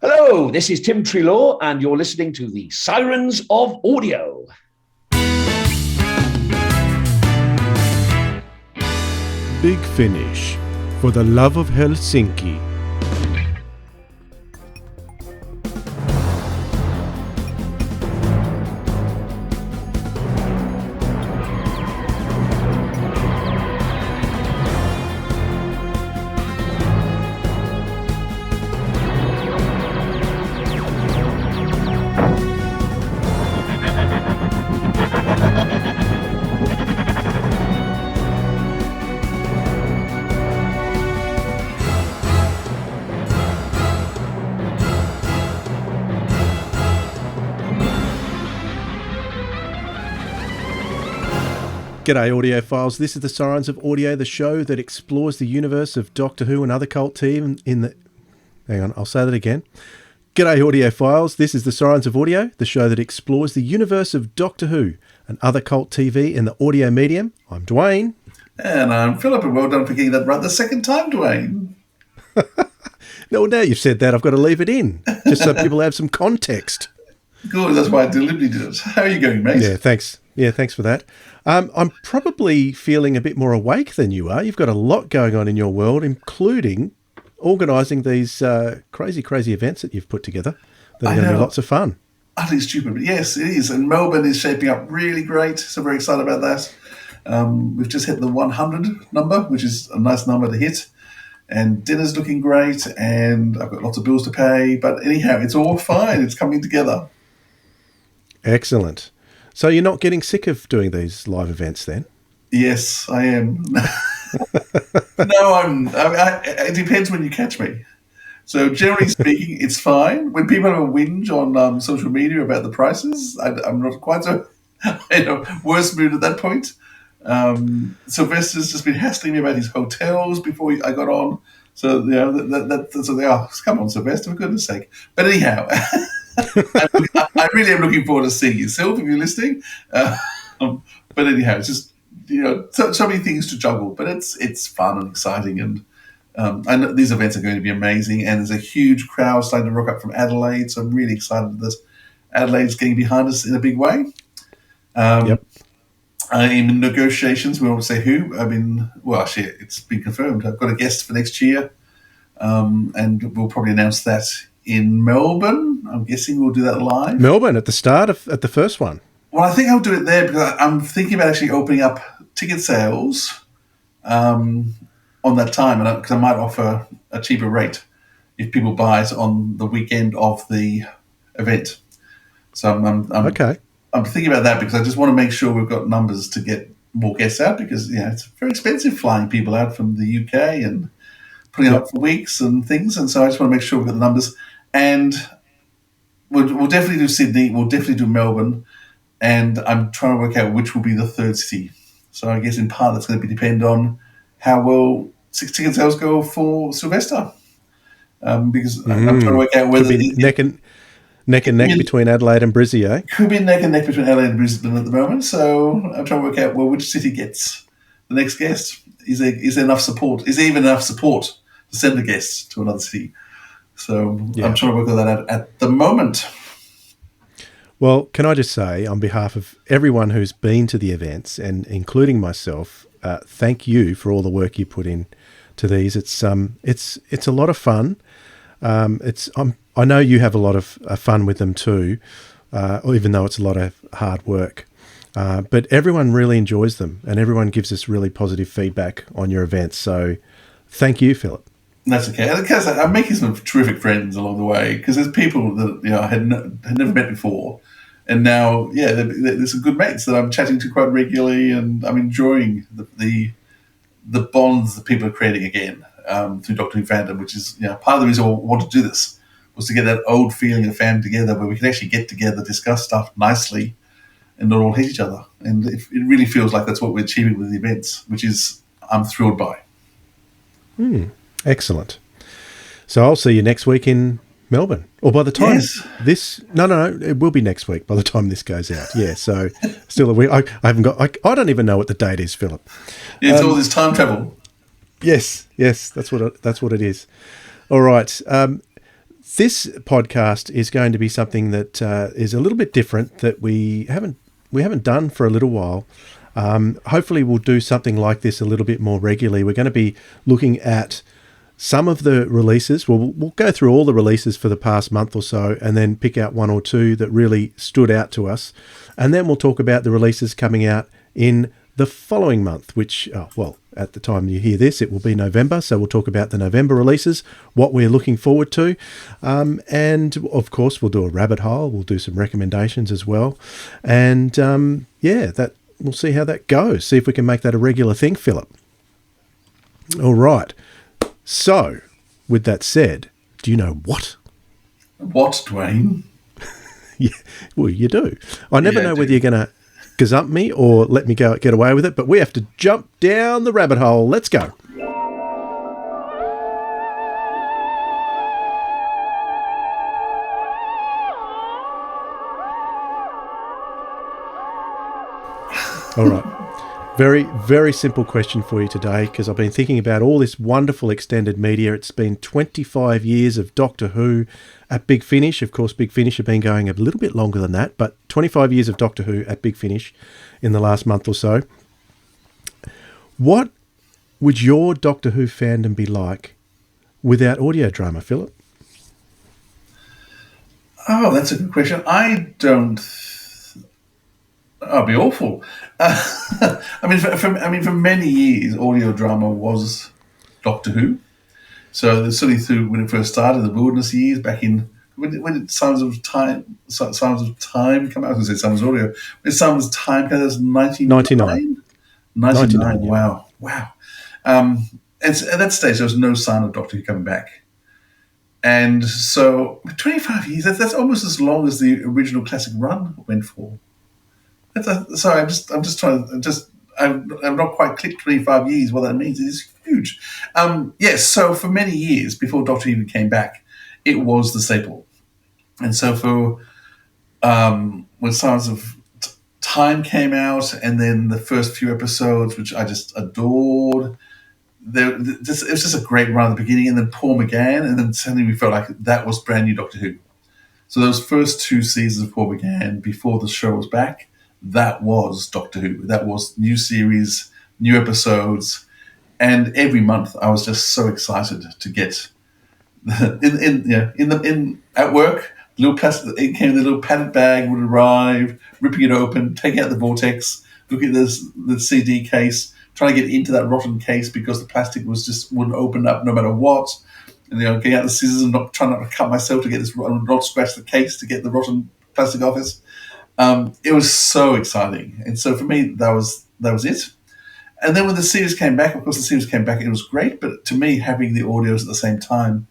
Hello, this is Tim Treelaw, and you're listening to the Sirens of Audio. Big Finish, for the love of Helsinki. G'day audiophiles, this is the Sirens of Audio, the show that explores the universe of Doctor Who and other cult TV in the... Hang on, I'll say that again. G'day audiophiles, this is the Sirens of Audio, the show that explores the universe of Doctor Who and other cult TV in the audio medium. I'm Dwayne. And I'm Philip, and well done for getting that right the second time, Dwayne. No, now you've said that, I've got to leave it in, just so people have some context. Good, that's why I deliberately did it. How are you going, mate? Yeah, thanks. Yeah, thanks for that. I'm probably feeling a bit more awake than you are. You've got a lot going on in your world, including organising these crazy events that you've put together that are going to be lots of fun. Utterly stupid, but yes, it is. And Melbourne is shaping up really great, so very excited about that. We've just hit the 100 number, which is a nice number to hit. And dinner's looking great, and I've got lots of bills to pay. But anyhow, it's all fine. It's coming together. Excellent. So you're not getting sick of doing these live events then? Yes, I am. No, it depends when you catch me. So generally speaking, it's fine. When people have a whinge on social media about the prices, I'm not quite so worse mood at that point. Sylvester's just been hassling me about his hotels before I got on. So so they are. Come on, Sylvester, for goodness sake. But anyhow. I really am looking forward to seeing yourself if you're listening. But anyhow, it's just so many things to juggle, but it's fun and exciting, and I know these events are going to be amazing. And there's a huge crowd starting to rock up from Adelaide, so I'm really excited that Adelaide's getting behind us in a big way. Yep. I'm in negotiations. We won't say who. Actually, it's been confirmed. I've got a guest for next year, and we'll probably announce that in Melbourne. I'm guessing we'll do that live. Melbourne at the first one. Well, I think I'll do it there because I'm thinking about actually opening up ticket sales on that time, and because I might offer a cheaper rate if people buy it on the weekend of the event. So I'm thinking about that because I just want to make sure we've got numbers to get more guests out because it's very expensive flying people out from the UK and putting it up for weeks and things, and so I just want to make sure we've got the numbers. And we'll definitely do Sydney, we'll definitely do Melbourne, and I'm trying to work out which will be the third city. So I guess in part that's going to depend on how well ticket sales go for Sylvester. Because I'm trying to work out whether... Neck and neck between Adelaide and Brisbane, eh? Could be neck and neck between Adelaide and Brisbane at the moment, so I'm trying to work out which city gets the next guest. Is there enough support? Is there even enough support to send a guest to another city? So I'm trying to work all that out at the moment. Well, can I just say, on behalf of everyone who's been to the events, and including myself, thank you for all the work you put in to these. It's a lot of fun. I know you have a lot of fun with them too, even though it's a lot of hard work. But everyone really enjoys them, and everyone gives us really positive feedback on your events. So thank you, Philip. That's okay. And because I'm making some terrific friends along the way, because there's people that I had never met before, and now there's some good mates that I'm chatting to quite regularly, and I'm enjoying the bonds that people are creating again through Doctor Who fandom, which is part of the reason I wanted to do this was to get that old feeling of fandom together, where we can actually get together, discuss stuff nicely, and not all hate each other. And it really feels like that's what we're achieving with the events, which is I'm thrilled by. Excellent. So I'll see you next week in Melbourne. Or by the time this... No, it will be next week by the time this goes out. Yeah, so still a week. I haven't got... I don't even know what the date is, Philip. Yeah, it's all this time travel. Yes, that's what it is. All right. This podcast is going to be something that is a little bit different that we haven't done for a little while. Hopefully we'll do something like this a little bit more regularly. We're going to be looking at some of the releases. We'll go through all the releases for the past month or so and then pick out one or two that really stood out to us. And then we'll talk about the releases coming out in the following month, which, at the time you hear this, it will be November. So we'll talk about the November releases, what we're looking forward to. And of course, we'll do a rabbit hole. We'll do some recommendations as well. And that we'll see how that goes. See if we can make that a regular thing, Philip. All right. So with that said, do you know what? What, Dwayne? Yeah, well, you do. I never know whether you're going to gazump me or let me get away with it, but we have to jump down the rabbit hole. Let's go. All right. Very, very simple question for you today, because I've been thinking about all this wonderful extended media. It's been 25 years of Doctor Who at Big Finish. Of course, Big Finish have been going a little bit longer than that, but 25 years of Doctor Who at Big Finish in the last month or so. What would your Doctor Who fandom be like without audio drama, Philip? Oh, that's a good question. I'll be awful. For many years, audio drama was Doctor Who. So certainly through when it first started, the Wilderness years, back in when did Sirens of Time come out? I was going to say Sirens Audio. When Sirens of Time came out, it was 1999. 99. Yeah. Wow. And at that stage, there was no sign of Doctor Who coming back. And so 25 years, that's almost as long as the original classic run went for. Sorry, I'm not quite clicked 25 years. What that means is huge. So for many years before Doctor Who even came back, it was the staple. And so for when Sirens of Time came out, and then the first few episodes, which I just adored, it was just a great run at the beginning, and then Paul McGann, and then suddenly we felt like that was brand new Doctor Who. So those first 2 seasons of Paul McGann before the show was back, that was Doctor Who. That was new series, new episodes, and every month I was just so excited to get at work. It came in the little padded bag, would arrive, ripping it open, taking out the vortex, looking at the CD case, trying to get into that rotten case because the plastic wouldn't open up no matter what. And getting out the scissors and trying not to cut myself to get this, not scratch the case to get the rotten plastic off it. It was so exciting, and so for me that was it. And then when the series came back, of course, it was great. But to me, having the audios at the same time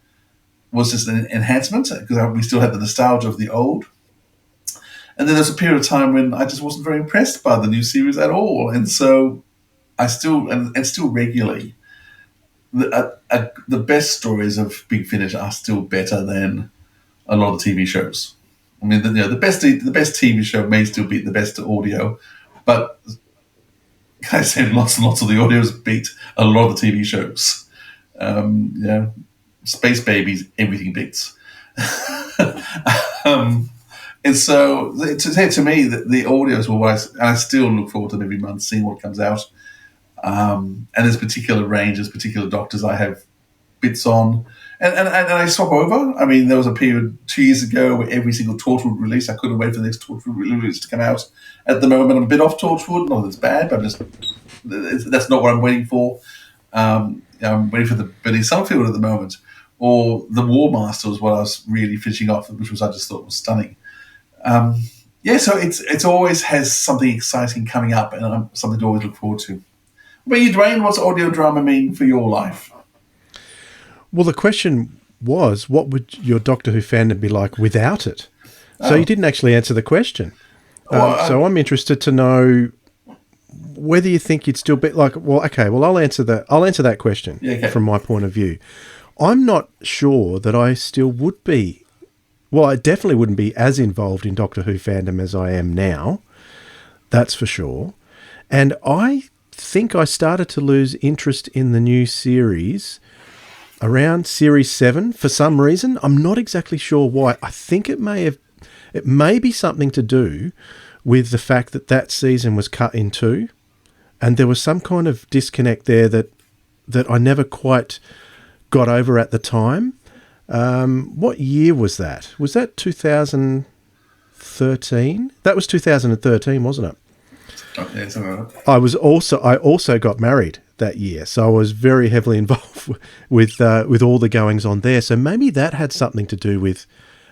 was just an enhancement because we still had the nostalgia of the old. And then there's a period of time when I just wasn't very impressed by the new series at all, and so I still regularly the best stories of Big Finish are still better than a lot of TV shows. I mean, the best TV show may still beat the best audio, but I said lots and lots of the audios beat a lot of the TV shows. Space Babies, everything beats. And so to me, the audios were what I still look forward to them every month, seeing what comes out. And there's particular ranges, particular doctors I have bits on. And I swap over. I mean, there was a period 2 years ago where every single Torchwood release, I couldn't wait for the next Torchwood release to come out. At the moment, I'm a bit off Torchwood. Not that it's bad, but that's not what I'm waiting for. I'm waiting for the Billy Summerfield at the moment. Or the War Master was what I was really finishing off, which I just thought was stunning. So it's always has something exciting coming up and something to always look forward to. But you, Dwayne, what's audio drama mean for your life? Well, the question was, what would your Doctor Who fandom be like without it? So you didn't actually answer the question. So I'm interested to know whether you think you'd still be like, well, okay, well, I'll answer that question from my point of view. I'm not sure that I still would be. Well, I definitely wouldn't be as involved in Doctor Who fandom as I am now. That's for sure. And I think I started to lose interest in the new series around Series 7 for some reason. I'm not exactly sure why. I think it may be something to do with the fact that season was cut in two, and there was some kind of disconnect there that I never quite got over at the time. What year was that? Was that 2013? That was 2013, wasn't it? Okay, so I also got married that year, so I was very heavily involved with all the goings on there. So maybe that had something to do with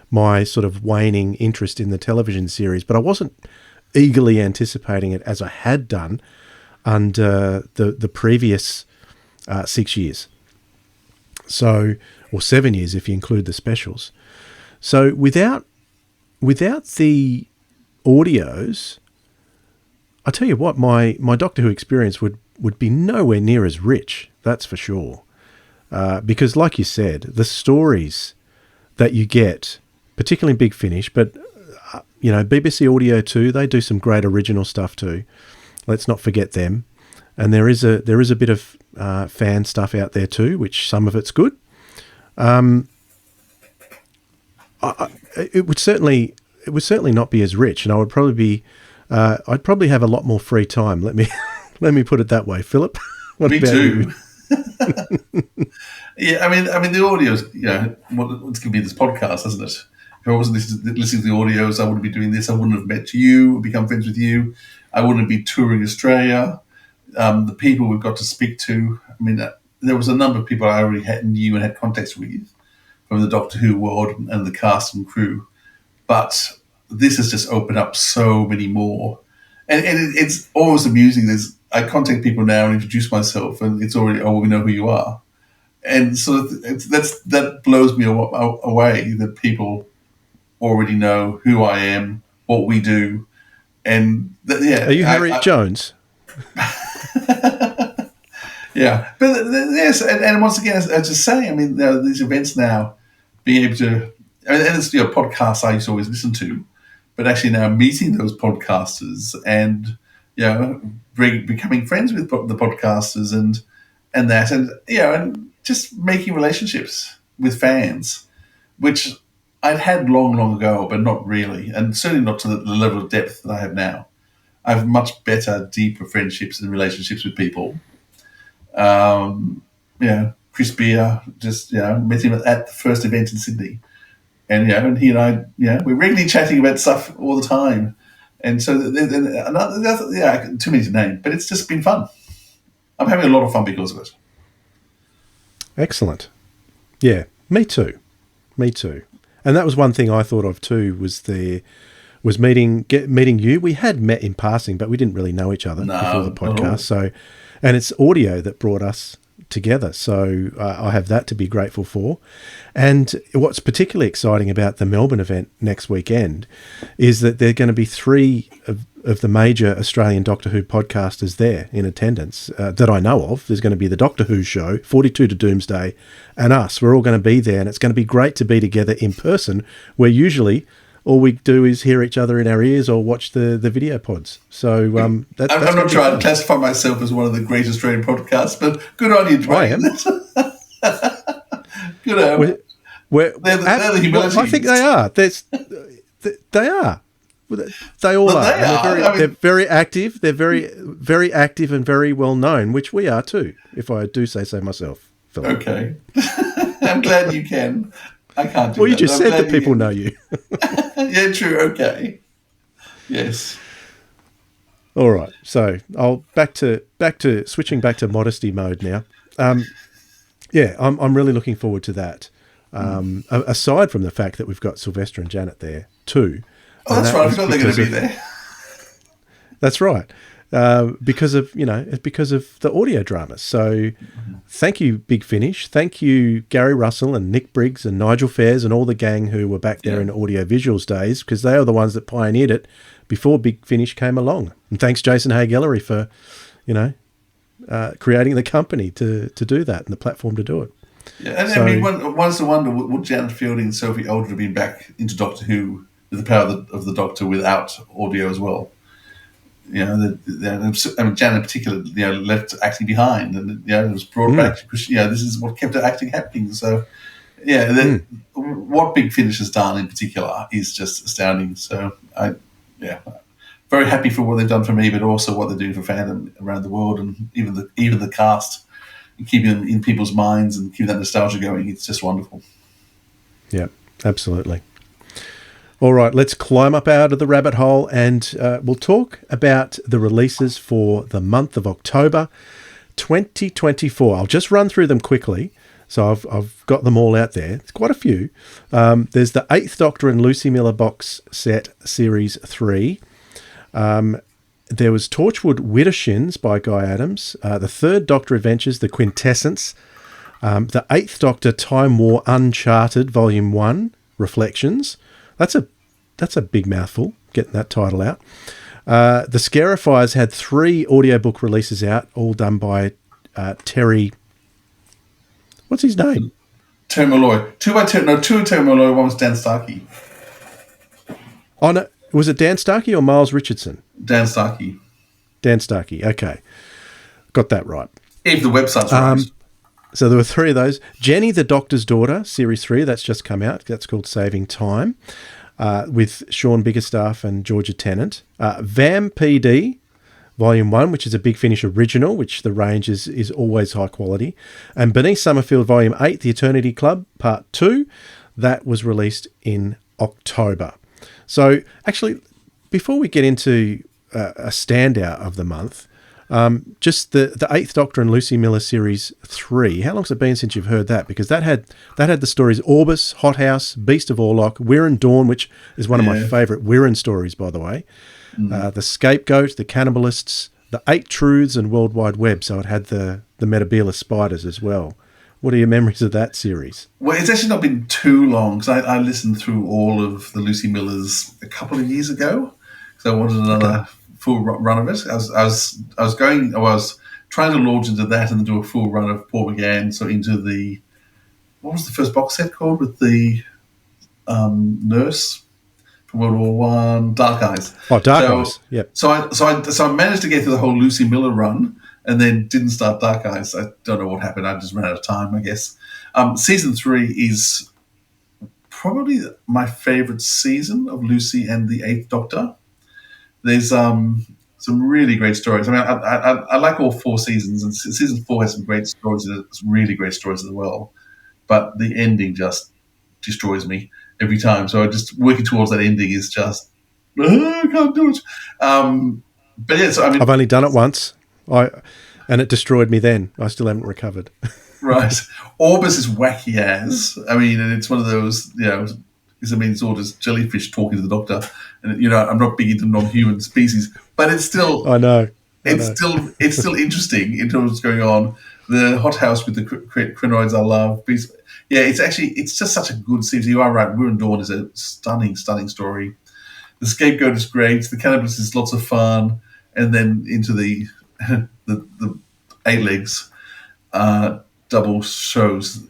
my sort of waning interest in the television series, but I wasn't eagerly anticipating it as I had done under the previous 6 years. So, or 7 years if you include the specials. So without the audios, I tell you what, my Doctor Who experience would be nowhere near as rich, that's for sure. Because like you said, the stories that you get, particularly in Big Finish, but BBC Audio too, they do some great original stuff too. Let's not forget them. And there is a bit of fan stuff out there too, which some of it's good. It would certainly not be as rich, and I would probably be. I'd probably have a lot more free time. Let me put it that way, Philip. What me about too. you? Yeah, I mean, the audios. What's going to be this podcast, isn't it? If I wasn't listening to the audios, I wouldn't be doing this. I wouldn't have met you, become friends with you. I wouldn't be touring Australia. The people we've got to speak to. I mean, there was a number of people I already knew and had contacts with from the Doctor Who world and the cast and crew. But this has just opened up so many more. And it's always amusing. I contact people now and introduce myself, and it's already, we know who you are. And so that blows me away that people already know who I am, what we do. And Are you Harriet Jones? Yeah, but yes, and once again, as I just say, I mean, these events now, being able to, and it's podcasts I used to always listen to, but actually now meeting those podcasters and becoming friends with the podcasters and just making relationships with fans, which I'd had long ago, but not really, and certainly not to the level of depth that I have now. I have much better, deeper friendships and relationships with people. Chris Beer, just met him at the first event in Sydney, and and he and I, we're regularly chatting about stuff all the time, and so too many to name, but it's just been fun. I'm having a lot of fun because of it. Excellent. Yeah, me too. And that was one thing I thought of too, was meeting you. We had met in passing, but we didn't really know each other before the podcast. So, and it's audio that brought us together. So I have that to be grateful for. And what's particularly exciting about the Melbourne event next weekend is that there are going to be three of the major Australian Doctor Who podcasters there in attendance that I know of. There's going to be the Doctor Who show, 42 to Doomsday, and us. We're all going to be there, and it's going to be great to be together in person, where usually all we do is hear each other in our ears or watch the video pods. So that's I'm not trying to classify myself as one of the great Australian podcasts, but good on you, Dwayne. I am. Good on. They're the humility. I think they are. They are. They all are. They're very active. They're very, very active and very well known, which we are too, if I do say so myself, Philip. Okay. I'm glad you can. I can't do that. Well, you just said that people know you. Yeah, true. Okay. Yes. All right. So I'll back to switching back to modesty mode now. I'm really looking forward to that. Aside from the fact that we've got Sylvester and Janet there too. Oh, that's right. I forgot they're going to be there. That's right. Because of the audio dramas. So thank you, Big Finish. Thank you, Gary Russell and Nick Briggs and Nigel Fairs and all the gang who were back there in audio visuals days, because they are the ones that pioneered it before Big Finish came along. And thanks Jason Hay-Gallery for, creating the company to do that and the platform to do it. Yeah, and I mean, one's to wonder, would Janet Fielding and Sophie Aldred have been back into Doctor Who with the power of the Doctor without audio as well? Jan in particular, left acting behind, and it was brought back because this is what kept her acting happening. So, what Big Finish has done in particular is just astounding. So, very happy for what they've done for me, but also what they're doing for fandom around the world, and even the cast, and keeping them in people's minds and keeping that nostalgia going. It's just wonderful. Yeah, absolutely. All right, let's climb up out of the rabbit hole, and we'll talk about the releases for the month of October 2024. I'll just run through them quickly. So I've got them all out there. It's quite a few. There's the 8th Doctor and Lucy Miller box set, Series 3. There was Torchwood Widdershins by Guy Adams. The 3rd Doctor Adventures, the Quintessence. The 8th Doctor Time War Uncharted, Volume 1, Reflections. That's a big mouthful, getting that title out. The Scarifiers had 3 audiobook releases out, all done by Terry... What's his name? Terry Malloy. Two Terry Malloy, one was Dan Starkey. Oh, no. Was it Dan Starkey or Miles Richardson? Dan Starkey. Dan Starkey, okay. Got that right. If the website's right. So there were 3 of those. Jenny the Doctor's Daughter, Series 3, that's just come out. That's called Saving Time, with Sean Biggerstaff and Georgia Tennant. Vam PD, Volume 1, which is a Big Finish original, which the range is always high quality. And Beneath Summerfield, Volume 8, The Eternity Club, Part 2, that was released in October. So actually, before we get into a standout of the month, just the 8th Doctor and Lucy Miller Series 3, how long's it been since you've heard that? Because that had the stories Orbis, Hothouse, Beast of Orlok, Wirren Dawn, which is one of my favourite Wirren stories, by the way. The Scapegoat, the Cannibalists, the 8 Truths, and World Wide Web. So it had the Metabela spiders as well. What are your memories of that series? Well, it's actually not been too long, because I listened through all of the Lucy Millers a couple of years ago, because I wanted another full run of it. I was trying to launch into that and then do a full run of Paul McGann, so into the, what was the first box set called with the nurse from World War One, Dark Eyes. Oh, Dark Eyes. Yep. So I managed to get through the whole Lucy Miller run, and then didn't start Dark Eyes. I don't know what happened. I just ran out of time, I guess. Season 3 is probably my favourite season of Lucy and the 8th Doctor. There's some really great stories. I mean, I like all 4 seasons, and season 4 has some great stories in it. It's really great stories as well. But the ending just destroys me every time. So just working towards that ending is just, I can't do it. But yeah, so I mean, I've only done it once. And it destroyed me then. I still haven't recovered. Right. Orbis is wacky as. I mean, and it's one of those, it's all just jellyfish talking to the Doctor. And, I'm not big into non-human species, but it's still... I know. It's still interesting in terms of what's going on. The hothouse with the crinoids I love. It's just such a good series. You are right. Wirren Dawn is a stunning, stunning story. The Scapegoat is great. The Cannibals is lots of fun. And then into the 8 legs double shows.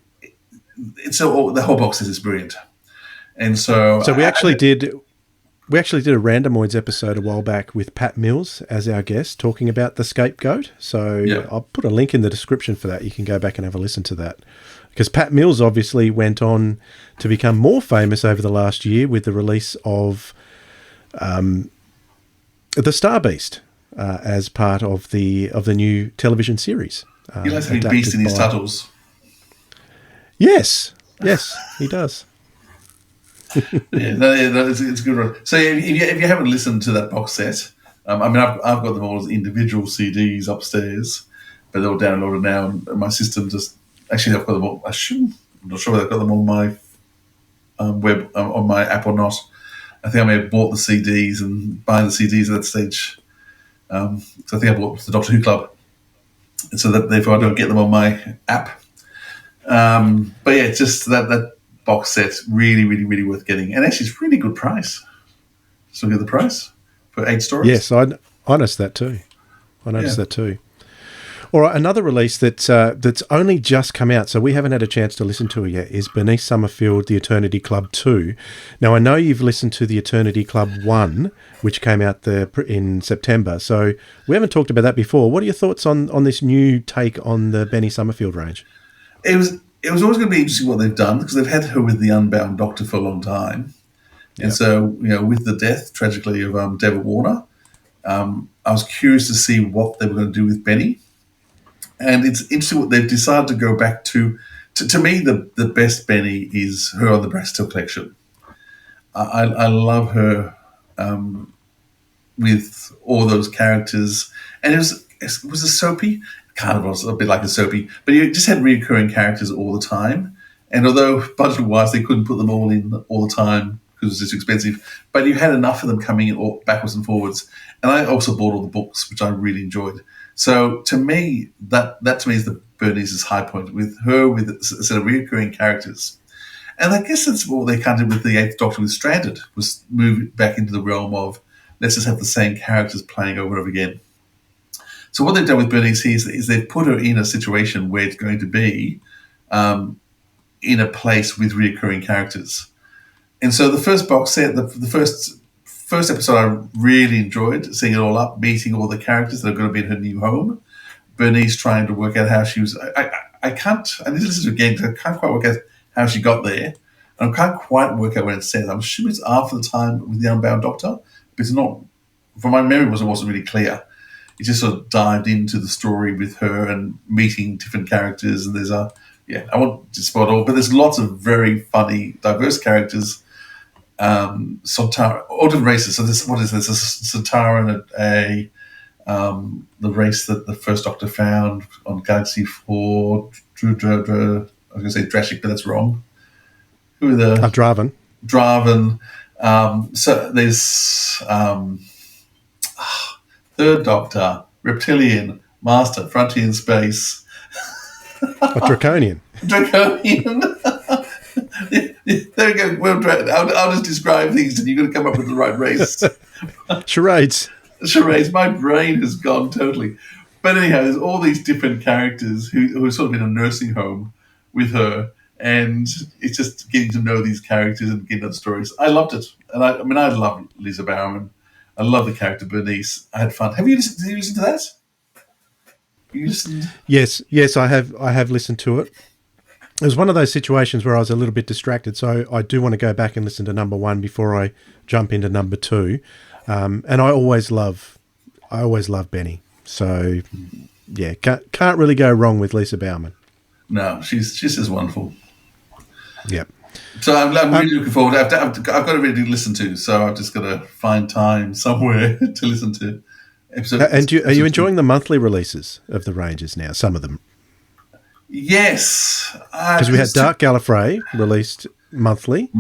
The whole box is brilliant. And so we actually did a Randomoids episode a while back with Pat Mills as our guest, talking about the Scapegoat. So I'll put a link in the description for that. You can go back and have a listen to that. Because Pat Mills obviously went on to become more famous over the last year with the release of the Star Beast as part of the new television series. He likes having beast in his titles. Yes, he does. It's a good one. So if you haven't listened to that box set, I've got them all as individual CDs upstairs, but they're all downloaded now. And my system I've got them all. I'm not sure whether I've got them on my web on my app or not. I think I may have bought the CDs and buying the CDs at that stage. So I think I bought the Doctor Who Club, and so that therefore I don't get them on my app. But yeah, it's just that box set really, really, really worth getting, and actually it's really good price. So get the price for 8 stories. Yes, I noticed that too. That too. All right, another release that's only just come out, so we haven't had a chance to listen to it yet, is Bernice Summerfield, The Eternity Club 2. Now, I know you've listened to The Eternity Club 1, which came out in September, so we haven't talked about that before. What are your thoughts on this new take on the Benny Summerfield range? It was always going to be interesting what they've done, because they've had her with the Unbound Doctor for a long time. And so, with the death, tragically, of David Warner, I was curious to see what they were going to do with Benny. And it's interesting what they've decided to go back to. To me, the best Benny is her on the Brastel collection. I love her with all those characters. And it was a soapy, kind of was a bit like a soapy, but you just had recurring characters all the time. And although budget-wise they couldn't put them all in all the time because it was just expensive, but you had enough of them coming in all backwards and forwards. And I also bought all the books, which I really enjoyed. So to me, that to me is the Bernice's high point, with her with a set of reoccurring characters. And I guess that's what they kind of did with the Eighth Doctor with Stranded, was move back into the realm of let's just have the same characters playing over and over again. So what they've done with Bernice is they've put her in a situation where it's going to be in a place with reoccurring characters. And so the first box set, the first episode, I really enjoyed seeing it all up, meeting all the characters that are going to be in her new home. Bernice trying to work out how she was. I can't. I need to listen to it again because I can't quite work out how she got there. And I can't quite work out when it's set. I'm assuming it's after the time with the Unbound Doctor, but it's not. From my memory, it wasn't really clear. It just sort of dived into the story with her and meeting different characters. And there's I won't just spoil it all, but there's lots of very funny, diverse characters. Sontaran, all different races. So what is this? A Sontaran, the race that the first Doctor found on Galaxy 4. I was going to say Drashic, but that's wrong. Who are the Draven. Draven. So there's Third Doctor, Reptilian, Master, Frontier in Space. Draconian. Draconian. There we go. I'll just describe things and you're going to come up with the right race. Charades. My brain has gone totally. But anyhow, there's all these different characters who are sort of in a nursing home with her, and it's just getting to know these characters and getting to know the stories. I loved it. And I love Lisa Bowerman. I love the character Bernice. I had fun. Did you listen to that? You listened? Yes, I have listened to it. It was one of those situations where I was a little bit distracted, so I do want to go back and listen to number 1 before I jump into number 2. And I always love Benny. So yeah, can't really go wrong with Lisa Bowerman. No, she's just wonderful. Yep. So I'm really looking forward. I've got to really listen to, so I've just got to find time somewhere to listen to episodes. And are you enjoying the monthly releases of the ranges now? Some of them. Yes, because we had Dark Gallifrey released monthly,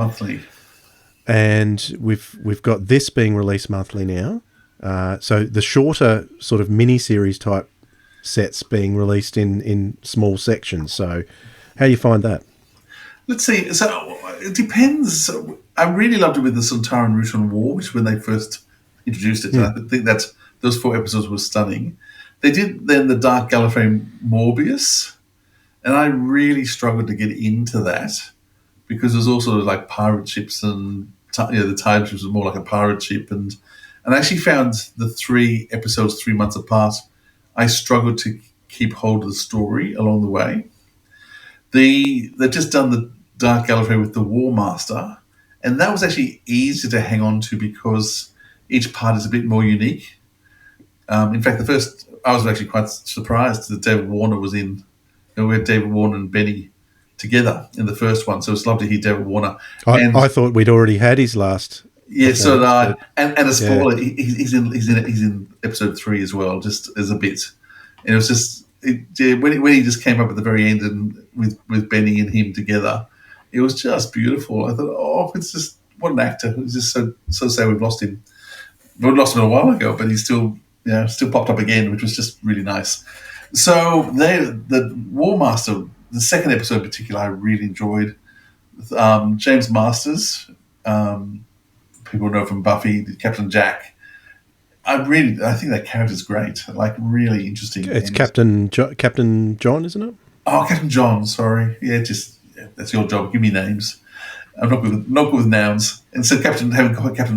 and we've got this being released monthly now. So the shorter sort of mini-series type sets being released in small sections. So how do you find that? Let's see. So it depends. I really loved it with the Sontaran Rutan War, which when they first introduced it, and I think that those 4 episodes were stunning. They did then the Dark Gallifrey Morbius, and I really struggled to get into that because there's also like pirate ships and the Tide ships was more like a pirate ship, and I actually found the 3 episodes 3 months apart. I struggled to keep hold of the story along the way. They've just done the Dark Gallifrey with the War Master, and that was actually easier to hang on to because each part is a bit more unique. In fact, I was actually quite surprised that David Warner was in. We had David Warner and Benny together in the first one, so it's lovely to hear David Warner. I thought we'd already had his last. Yeah, so did I. And a spoiler, he's in episode 3 as well, just as a bit. And it was just when he just came up at the very end and with Benny and him together, it was just beautiful. I thought, it's just what an actor. It was just so sad we've lost him. We lost him a while ago, but he's still popped up again, which was just really nice. So the War Master, the second episode in particular, I really enjoyed. James Masters, people know from Buffy, Captain Jack. I think that character's great. Like, really interesting. It's Captain John, isn't it? Oh, Captain John. Sorry. Yeah, that's your job. Give me names. I'm not good with nouns. And so Captain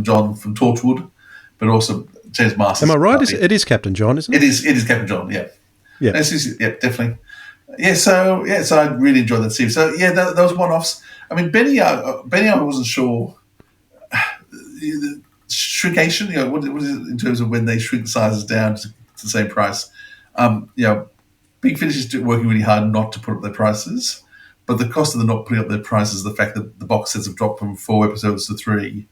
John from Torchwood, but also James Marsden. Am I right? It is Captain John, isn't it? It is Captain John. Yeah. Yeah. Yeah, definitely. Yeah. So I really enjoyed that series. So yeah, those one-offs. I mean, Benny, I wasn't sure. Shrinkation, what is it in terms of when they shrink sizes down to the same price? Big Finish is working really hard not to put up their prices, but the cost of them not putting up their prices is the fact that the box sets have dropped from 4 episodes to 3.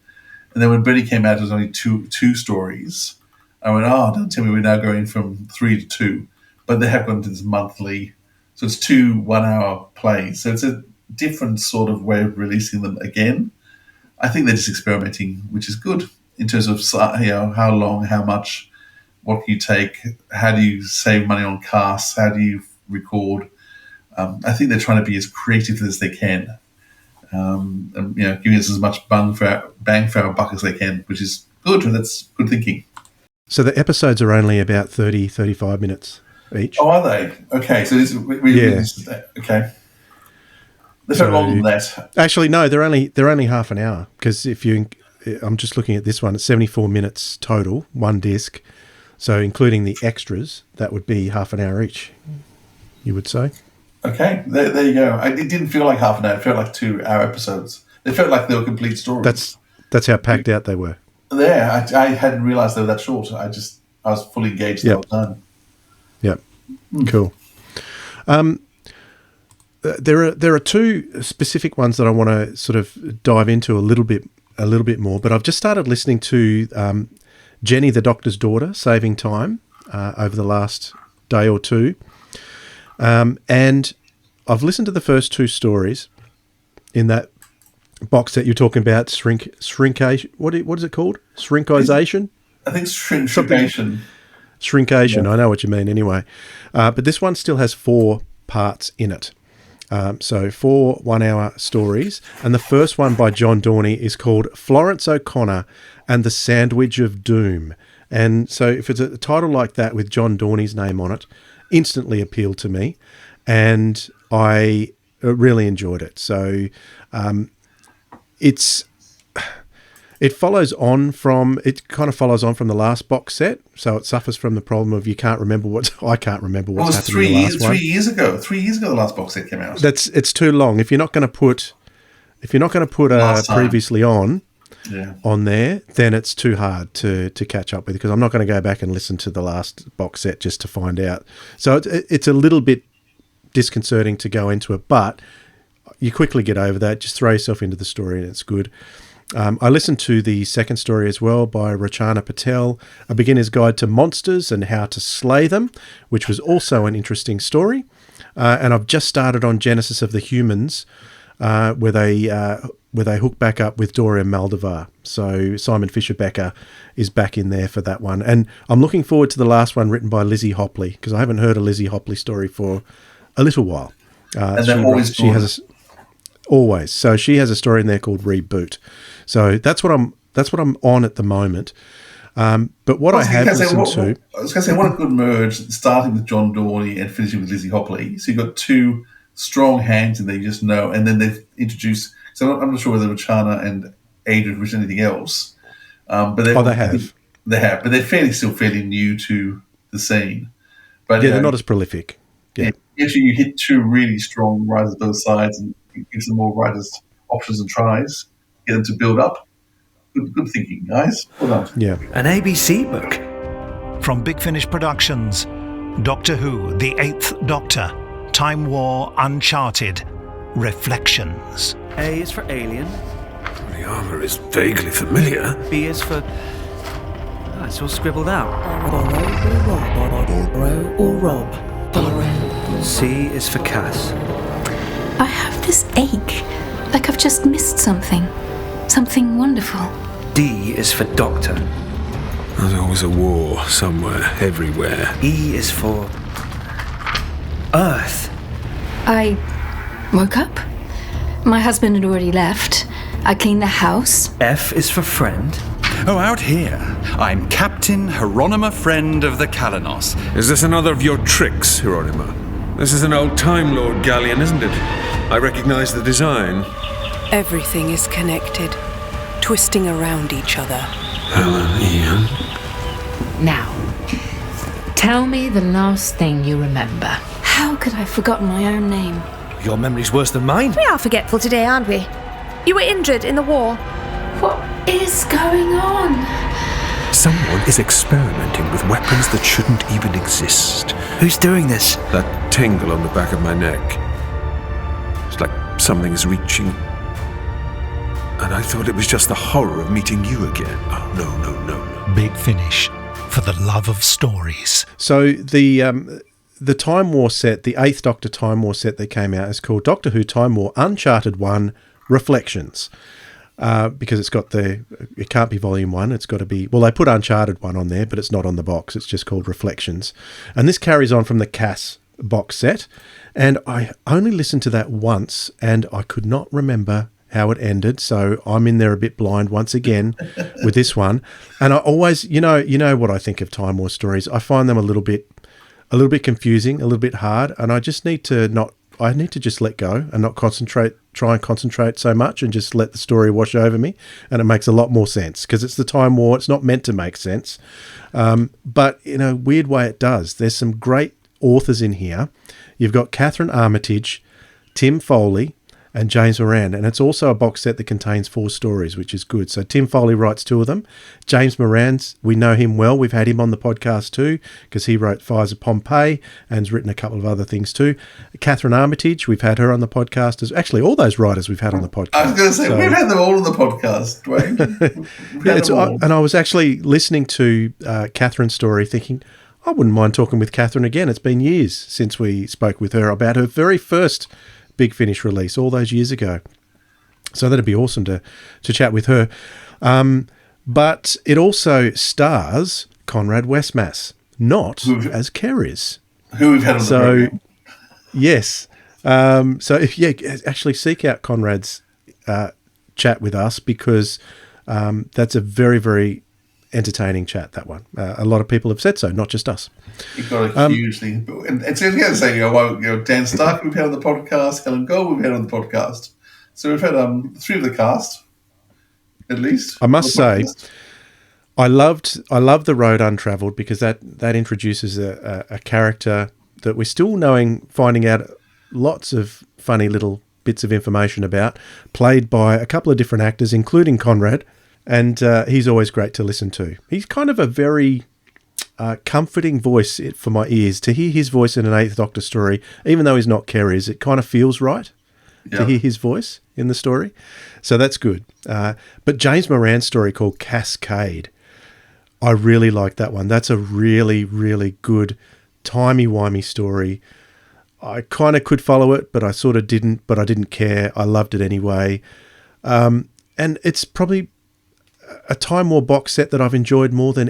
And then when Benny came out, it was only two stories. I went, don't tell me we're now going from 3 to 2. But they have gone to this monthly, so it's 2 1-hour plays. So it's a different sort of way of releasing them again. I think they're just experimenting, which is good in terms of how long, how much, what can you take, how do you save money on casts, how do you record. I think they're trying to be as creative as they can, and giving us as much bang for our buck as they can, which is good, and that's good thinking. So the episodes are only about 30, 35 minutes each. Oh, are they? Okay, so okay. They're no longer than that. Actually, no, they're only half an hour, because I'm just looking at this one, it's 74 minutes total, one disc. So including the extras, that would be half an hour each, you would say. Okay, there you go. It didn't feel like half an hour. It felt like 2-hour episodes. It felt like they were complete stories. That's how packed out they were. Yeah, I hadn't realised they were that short. I was fully engaged the whole time. Yep, cool. There are 2 specific ones that I want to sort of dive into a little bit more. But I've just started listening to Jenny, the Doctor's Daughter, Saving Time, over the last day or 2. And I've listened to the first 2 stories in that box set you're talking about, shrinkation. What is it called? Shrinkization? I think shrinkation. Shrinkation, yeah. I know what you mean anyway. But this one still has 4 parts in it. So 4 1-hour stories. And the first one by John Dorney is called Florence O'Connor and the Sandwich of Doom. And so if it's a title like that with John Dorney's name on it, instantly appealed to me, and I really enjoyed it. So it kind of follows on from the last box set, so it suffers from the problem of I can't remember what's happening in the last one. 3 years ago the last box set came out. It's too long. If you're not going to put previously on there, then it's too hard to catch up with, because I'm not going to go back and listen to the last box set just to find out. So it's a little bit disconcerting to go into it, but you quickly get over that. Just throw yourself into the story and it's good. I listened to the second story as well by Rachana Patel, A Beginner's Guide to Monsters and How to Slay Them, which was also an interesting story. And I've just started on Genesis of the Humans, where they hook back up with Dorian Maldivar. So Simon Fisher-Becker is back in there for that one. And I'm looking forward to the last one written by Lizzie Hopley, because I haven't heard a Lizzie Hopley story for a little while. And she has always. So she has a story in there called Reboot. So that's what I'm on at the moment. But what I have listened to... I was going to say, what a good merge, starting with John Dorney and finishing with Lizzie Hopley. So you've got 2 strong hands in there, you just know, and then they've introduced... So I'm not sure whether Rachana and Adrian have written anything else. But they have. They have, but they're still fairly new to the scene. But they're not as prolific. Yeah. Usually you hit 2 really strong writers both sides, and it gives them more writers options and tries, get them to build up. Good thinking, guys. Well done. Yeah. An ABC book from Big Finish Productions. Doctor Who, The Eighth Doctor, Time War Uncharted, Reflections. A is for alien. The armour is vaguely familiar. B is for... it's all scribbled out. Borrow or rob. C is for Cass. I have this ache, like I've just missed something wonderful. D is for Doctor. There's always a war somewhere, everywhere. E is for... Earth. I woke up. My husband had already left. I cleaned the house. F is for friend. Oh, out here, I'm Captain Hieronyma Friend of the Kalanos. Is this another of your tricks, Hieronyma? This is an old Time Lord galleon, isn't it? I recognize the design. Everything is connected, twisting around each other. Helen, Ian. Now, tell me the last thing you remember. How could I have forgotten my own name? Your memory's worse than mine. We are forgetful today, aren't we? You were injured in the war. What is going on? Someone is experimenting with weapons that shouldn't even exist. Who's doing this? That tingle on the back of my neck. It's like something's reaching. And I thought it was just the horror of meeting you again. Oh, no. Big Finish, for the love of stories. So the Time War set, the 8th Doctor Time War set that came out is called Doctor Who Time War Uncharted 1 Reflections. Because it can't be Volume 1, it's got to be, well, they put Uncharted 1 on there, but it's not on the box, it's just called Reflections. And this carries on from the Cass box set, and I only listened to that once, and I could not remember how it ended, so I'm in there a bit blind once again with this one. And I always, you know what I think of Time War stories, I find them a little bit confusing, a little bit hard, and I just need to just let go and not try and concentrate so much and just let the story wash over me. And it makes a lot more sense because it's the Time War. It's not meant to make sense. But in a weird way it does. There's some great authors in here. You've got Catherine Armitage, Tim Foley, and James Moran. And it's also a box set that contains 4 stories, which is good. So Tim Foley writes 2 of them. James Moran's, we know him well. We've had him on the podcast too, because he wrote Fires of Pompeii and has written a couple of other things too. Catherine Armitage, we've had her on the podcast. Actually, all those writers we've had on the podcast. I was going to say, we've had them all on the podcast, Dwayne. And I was actually listening to Catherine's story thinking, I wouldn't mind talking with Catherine again. It's been years since we spoke with her about her very first Big Finish release all those years ago. So that'd be awesome to chat with her. But it also stars Conrad Westmass, not as Keres. Who we've had on the program. Yes. Actually seek out Conrad's chat with us because that's a very, very entertaining chat, that one. A lot of people have said so, not just us. You've got a huge thing. And it's going to say, Dan Stark we've had on the podcast, Helen Gold we've had on the podcast. So we've had 3 of the cast, at least. I must say, I loved The Road Untravelled because that introduces a character that we're still finding out lots of funny little bits of information about, played by a couple of different actors, including Conrad. And he's always great to listen to. He's kind of a very comforting voice for my ears. To hear his voice in an 8th Doctor story, even though he's not Keres, it kind of feels right to hear his voice in the story. So that's good. But James Moran's story called Cascade, I really like that one. That's a really, really good timey-wimey story. I kind of could follow it, but I sort of didn't, but I didn't care. I loved it anyway. And it's probably a Time War box set that I've enjoyed more than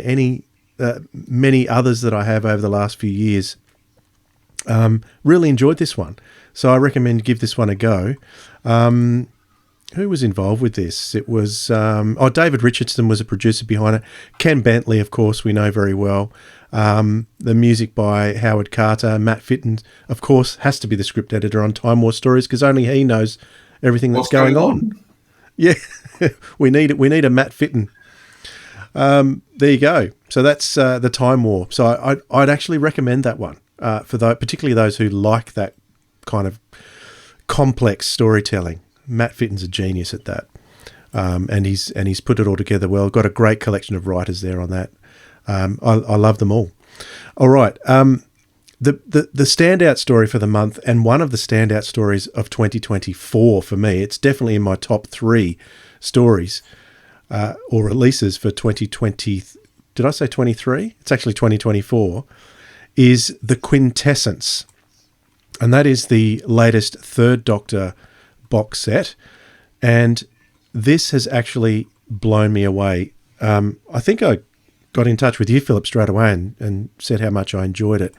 many others that I have over the last few years. Really enjoyed this one. So I recommend give this one a go. Who was involved with this? It was, David Richardson was a producer behind it. Ken Bentley, of course, we know very well. The music by Howard Carter. Matt Fitton, of course, has to be the script editor on Time War stories because only he knows everything that's going on. Yeah, we need it. We need a Matt Fitton. There you go. So that's the Time War. So I'd actually recommend that one particularly those who like that kind of complex storytelling. Matt Fitton's a genius at that, and he's put it all together well. Got a great collection of writers there on that. I love them all. All right. The standout story for the month, and one of the standout stories of 2024 for me, it's definitely in my top 3 stories or releases for 2020. Did I say 23? It's actually 2024, is The Quintessence. And that is the latest 3rd Doctor box set. And this has actually blown me away. I think I got in touch with you, Philip, straight away and said how much I enjoyed it.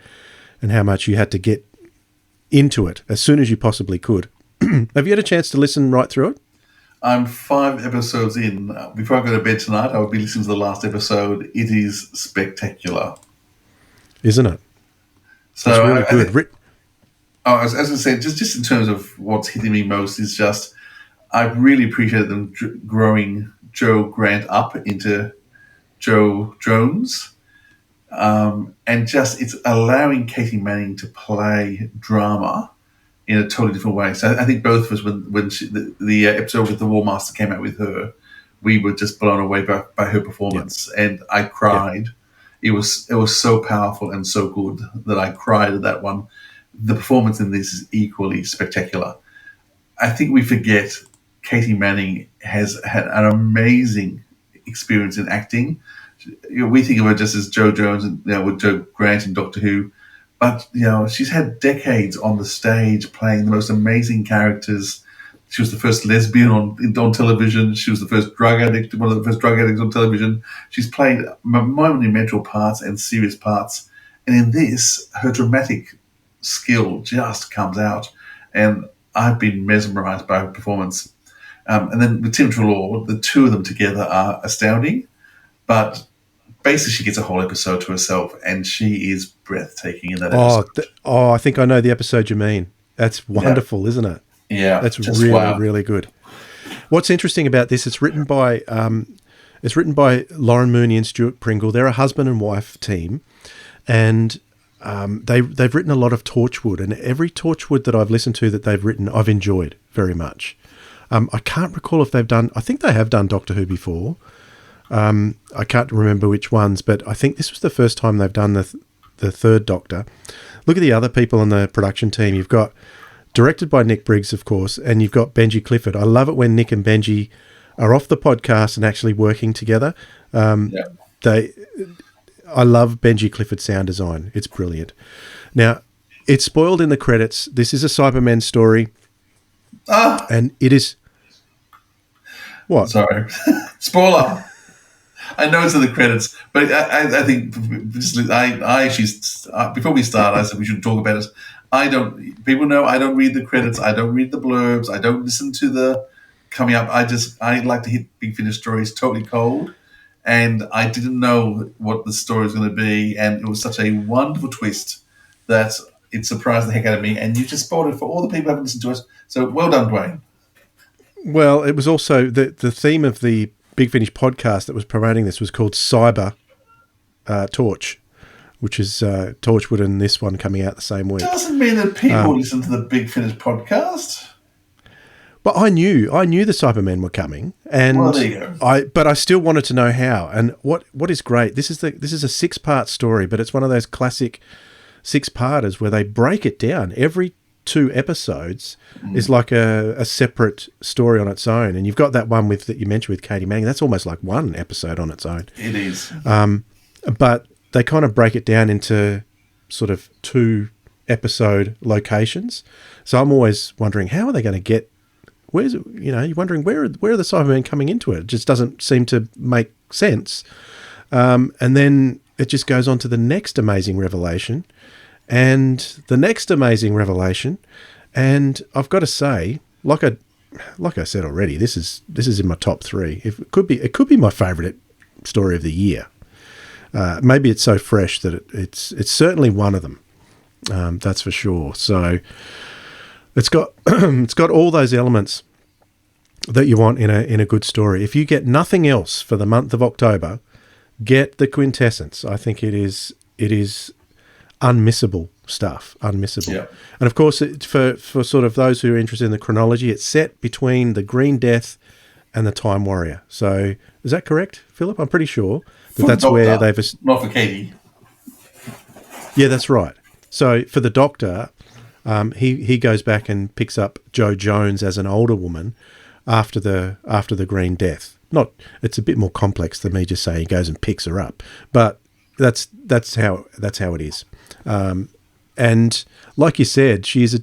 And how much you had to get into it as soon as you possibly could. Have you had a chance to listen right through it? I'm 5 episodes in. Before I go to bed tonight, I will be listening to the last episode. It is spectacular. Isn't it? So it's really good. As I said, just in terms of what's hitting me most is just I really appreciated them growing Joe Grant up into Joe Jones. And just it's allowing Katie Manning to play drama in a totally different way. So I think both of us, when the episode with the War Master came out with her, we were just blown away by her performance, and I cried. It was so powerful and so good that I cried at that one. The performance in this is equally spectacular. I think we forget Katie Manning has had an amazing experience in acting. We think of her just as Jo Jones and with Joe Grant in Doctor Who, but she's had decades on the stage playing the most amazing characters. She was the first lesbian on television. She was the first drug addict, one of the first drug addicts on television. She's played monumental parts and serious parts, and in this, her dramatic skill just comes out, and I've been mesmerised by her performance. And then with Tim Treloar, the two of them together are astounding, but basically she gets a whole episode to herself, and she is breathtaking in that episode. I think I know the episode you mean. That's wonderful, isn't it? Yeah, that's really good. What's interesting about this? It's written by Lauren Mooney and Stuart Pringle. They're a husband and wife team, and they've written a lot of Torchwood, and every Torchwood that I've listened to that they've written, I've enjoyed very much. I can't recall if they've done. I think they have done Doctor Who before. I can't remember which ones, but I think this was the first time they've done the third Doctor. Look at the other people on the production team. You've got directed by Nick Briggs, of course, and you've got Benji Clifford. I love it when Nick and Benji are off the podcast and actually working together. I love Benji Clifford's sound design. It's brilliant. Now, it's spoiled in the credits. This is a Cyberman story, and it is what? Sorry, spoiler. I know it's in the credits, but I think I actually before we start, I said we should talk about it. People know I don't read the credits. I don't read the blurbs. I don't listen to the coming up. I like to hit Big Finish stories totally cold, and I didn't know what the story was going to be, and it was such a wonderful twist that it surprised the heck out of me. And you just spoiled it for all the people who haven't listened to it. So well done, Dwayne. Well, it was also the theme of the Big Finish podcast that was promoting this was called Cyber Torch, which is Torchwood and this one coming out the same week. Doesn't mean that people listen to the Big Finish podcast. But I knew the Cybermen were coming, and well, there you go. But I still wanted to know how. And what is great, this is a 6-part story, but it's one of those classic 6-parters where they break it down. Every 2 episodes is like a separate story on its own, and you've got that one that you mentioned with Katie Manning. That's almost like one episode on its own. It is. But they kind of break it down into sort of 2-episode locations. So I'm always wondering, how are they going to get? You're wondering where are the Cybermen coming into it? It just doesn't seem to make sense. And then it just goes on to the next amazing revelation, and the next amazing revelation. And I've got to say, like I said already, this is in my top 3. It could be my favourite story of the year. Maybe it's so fresh that it's certainly one of them. That's for sure. So it's got all those elements that you want in a good story. If you get nothing else for the month of October, get the Quintessence. I think it is unmissable stuff. Unmissable. Yeah. And of course, for sort of those who are interested in the chronology, it's set between the Green Death and the Time Warrior. So is that correct, Philip? I'm pretty sure that's where they've... Not for Katie. Yeah, that's right. So for the Doctor, he goes back and picks up Jo Jones as an older woman after the Green Death. It's a bit more complex than me just saying he goes and picks her up, but that's how it is. And like you said, she's a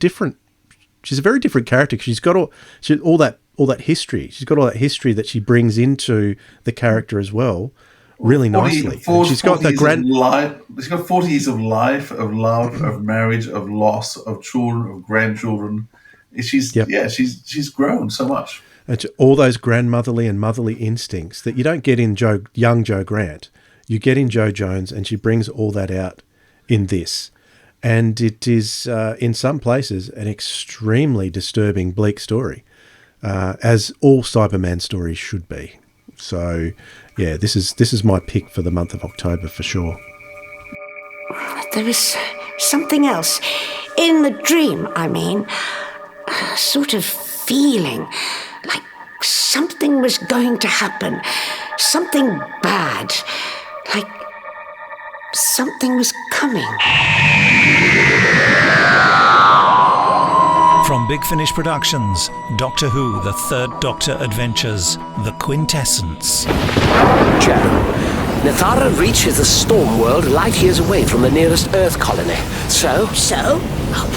very different character. She's got all that history. She's got all that history that she brings into the character as well, really nicely. She's got She's got 40 years of life, of love, of marriage, of loss, of children, of grandchildren. She's grown so much. and to all those grandmotherly and motherly instincts that you don't get in young Jo Grant. You get in Jo Jones, and she brings all that out in this. And it is, in some places, an extremely disturbing, bleak story, as all Cyberman stories should be. So, yeah, this is my pick for the month of October for sure. There was something else. In the dream, I mean. A sort of feeling. Like something was going to happen. Something bad. Like something was coming. From Big Finish Productions, Doctor Who, The Third Doctor Adventures, The Quintessence. Joe, Nithara Reach is a storm world light years away from the nearest Earth colony. So?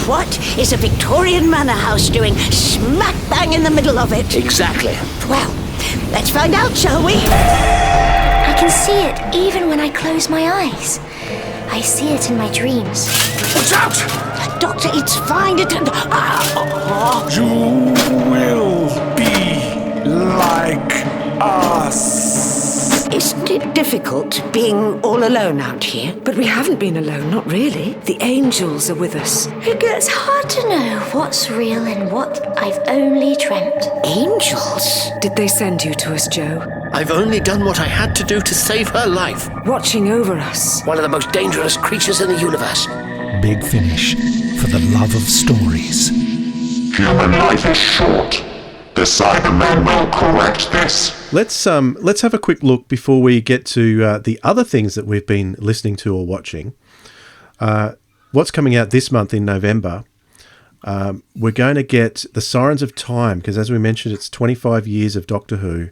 What is a Victorian manor house doing smack bang in the middle of it? Exactly. Well, let's find out, shall we? I can see it even when I close my eyes. I see it in my dreams. Watch out! Doctor, it's fine. You will be like us. Isn't it difficult being all alone out here? But we haven't been alone, not really. The angels are with us. It gets hard to know what's real and what I've only dreamt. Angels? Did they send you to us, Joe? I've only done what I had to do to save her life. Watching over us. One of the most dangerous creatures in the universe. Big Finish, for the love of stories. Human life is short. The Cyberman will correct this. Let's have a quick look before we get to the other things that we've been listening to or watching. What's coming out this month in November? We're going to get the Sirens of Time, because as we mentioned, it's 25 years of Doctor Who